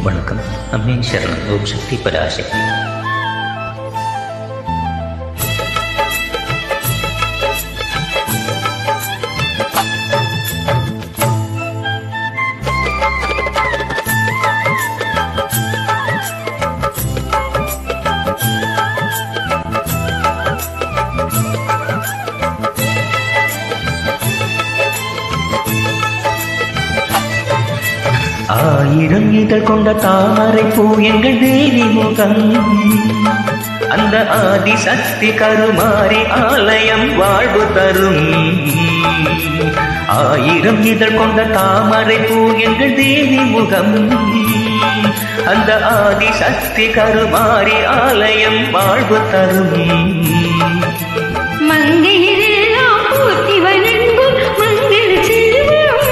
வணக்கம். அம்மே சரணம். ஓம் சக்தி பராசக்தி. ஆயிரம் இதழ் கொண்ட தாமரை பூ எங்கள் தேவி முகம், அந்த ஆதி சக்தி கருமாறி ஆலயம் வாழ்வு தரும். ஆயிரம் இதழ் கொண்ட தாமரை பூ எங்கள் தேவி முகம், அந்த ஆதி சக்தி கருமாறி ஆலயம் வாழ்வு தரும். மங்கையிலே